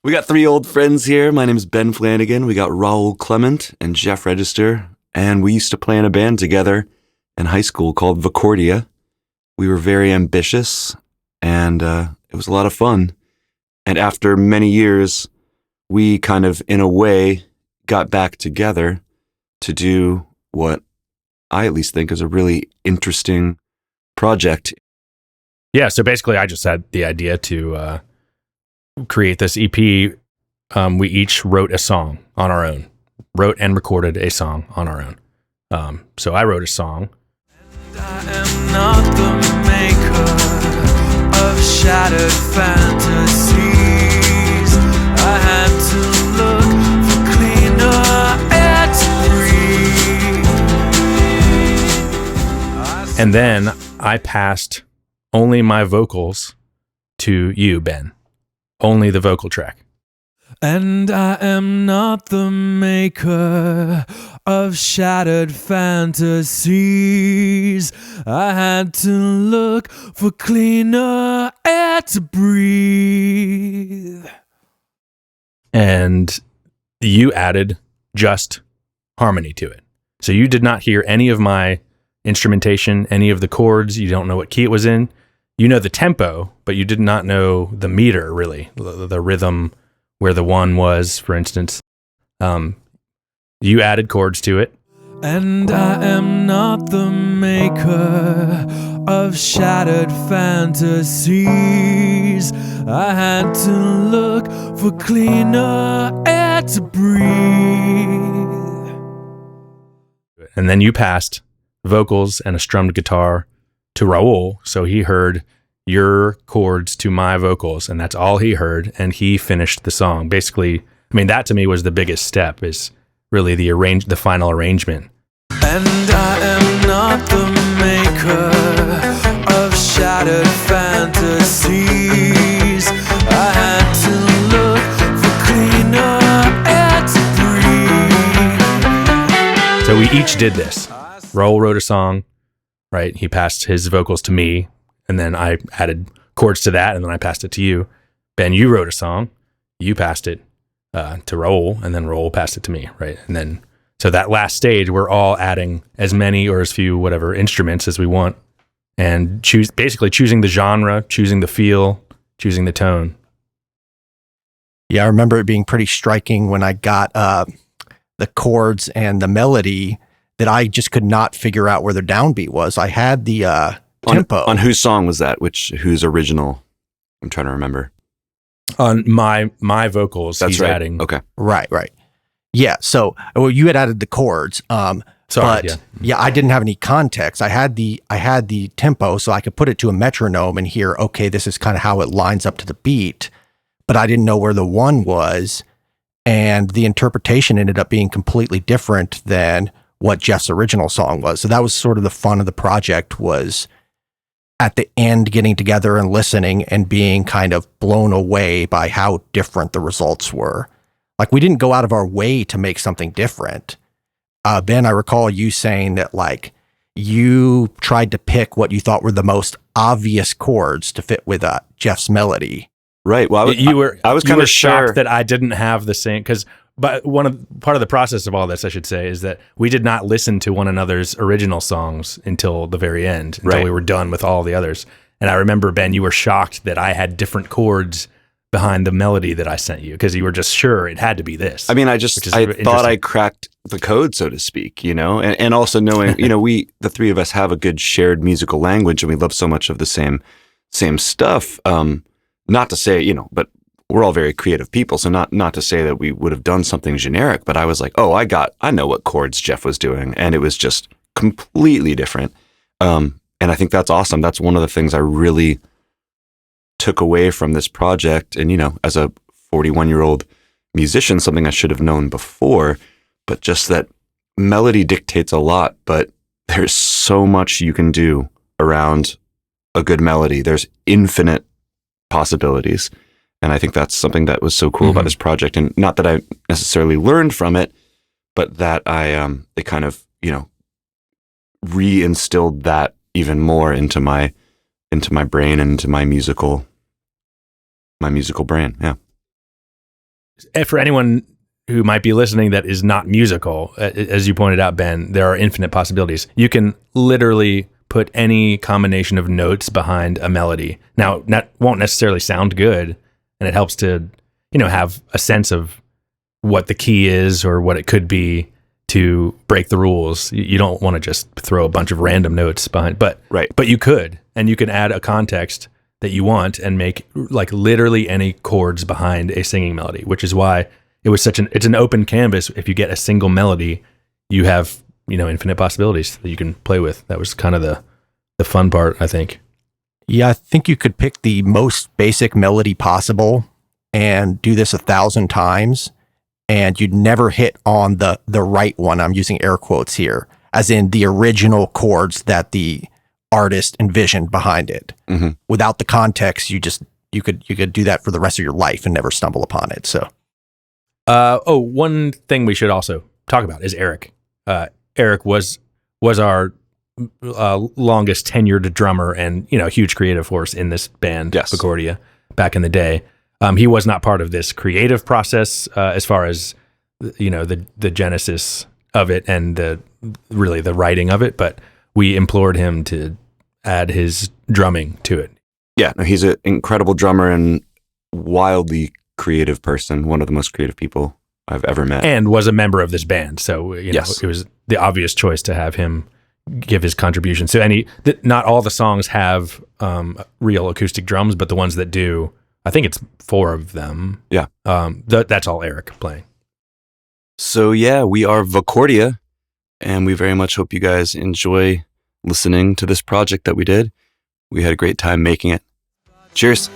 We got three old friends here. My name is Ben Flanagan. We got Raul Clement and Geoff Register. And we used to play in a band together in high school called Vecordia. We were very ambitious, and it was a lot of fun. And after many years, we kind of, in a way, got back together to do what I at least think is a really interesting project. Yeah, so basically I just had the idea to create this EP. We each wrote a song on our own, wrote and recorded a song on our own. So I wrote a song. And I am not the maker of shattered fantasies. I had to look for cleaner air to breathe. And then I passed only my vocals to you, Ben. Only the vocal track. And I am not the maker of shattered fantasies. I had to look for cleaner air to breathe. And you added just harmony to it. So you did not hear any of my instrumentation, any of the chords. You don't know what key it was in. You know the tempo, but you did not know the meter, really, the rhythm, where the one was, for instance. You added chords to it. And I am not the maker of shattered fantasies. I had to look for cleaner air to breathe. And then you passed vocals and a strummed guitar to Raul, so he heard your chords to my vocals, and that's all he heard, and he finished the song. Basically, I mean, that to me was the biggest step, is really the final arrangement. And I am not the maker of shattered fantasies. I had to look for cleaner air to breathe. So we each did this. Raul wrote a song, right? He passed his vocals to me, and then I added chords to that, and then I passed it to you. Ben, you wrote a song. You passed it to Raul, and then Raul passed it to me, right? And then, so that last stage, we're all adding as many or as few, whatever, instruments as we want, and basically choosing the genre, choosing the feel, choosing the tone. Yeah, I remember it being pretty striking when I got the chords and the melody that I just could not figure out where the downbeat was. I had the tempo. On whose song was that? Whose original? I'm trying to remember. On my vocals, That's he's right. adding. Okay. Right. Yeah, so well, you had added the chords. Sorry, but I didn't have any context. I had the tempo, so I could put it to a metronome and hear, okay, this is kind of how it lines up to the beat, but I didn't know where the one was, and the interpretation ended up being completely different than what Jeff's original song was. So that was sort of the fun of the project, was at the end getting together and listening and being kind of blown away by how different the results were. Like, we didn't go out of our way to make something different. Ben, I recall you saying that, like, you tried to pick what you thought were the most obvious chords to fit with Jeff's melody. Right. Well, I was kind of shocked that I didn't have the same, but part of the process of all this, I should say, is that we did not listen to one another's original songs until the very end, until we were done with all the others. And I remember, Ben, you were shocked that I had different chords behind the melody that I sent you, because you were just sure it had to be this. I mean, I thought I cracked the code, so to speak, and also knowing, the three of us have a good shared musical language, and we love so much of the same stuff. Not to say, but we're all very creative people, so not to say that we would have done something generic, but I was like, oh, I know what chords Geoff was doing, and it was just completely different. And I think that's awesome. That's one of the things I really took away from this project. And, as a 41-year-old musician, something I should have known before, but just that melody dictates a lot, but there's so much you can do around a good melody. There's infinite possibilities. And I think that's something that was so cool about this project. And not that I necessarily learned from it, but that it kind of, re-instilled that even more into my brain and into my musical brain. Yeah. for anyone who might be listening that is not musical, as you pointed out, Ben, there are infinite possibilities. You can literally put any combination of notes behind a melody. Now, that won't necessarily sound good, and it helps to, have a sense of what the key is or what it could be to break the rules. You don't want to just throw a bunch of random notes behind, but you could, and you can add a context that you want and make like literally any chords behind a singing melody, which is why it was it's an open canvas. If you get a single melody, you have, infinite possibilities that you can play with. That was kind of the fun part, I think. Yeah, I think you could pick the most basic melody possible and do this 1,000 times, and you'd never hit on the right one. I'm using air quotes here, as in the original chords that the artist envisioned behind it. Mm-hmm. Without the context, you could do that for the rest of your life and never stumble upon it. So, one thing we should also talk about is Eric. Eric was our longest tenured drummer and huge creative force in this band, yes. Vecordia, back in the day. He was not part of this creative process as far as the genesis of it and the writing of it, but we implored him to add his drumming to it. Yeah, no, he's an incredible drummer and wildly creative person, one of the most creative people I've ever met. And was a member of this band, so yes. It was the obvious choice to have him give his contribution. So not all the songs have real acoustic drums, but the ones that do, I think it's 4 of them. Yeah. That's all Eric playing. So yeah, we are Vecordia, and we very much hope you guys enjoy listening to this project that we did. We had a great time making it. Cheers.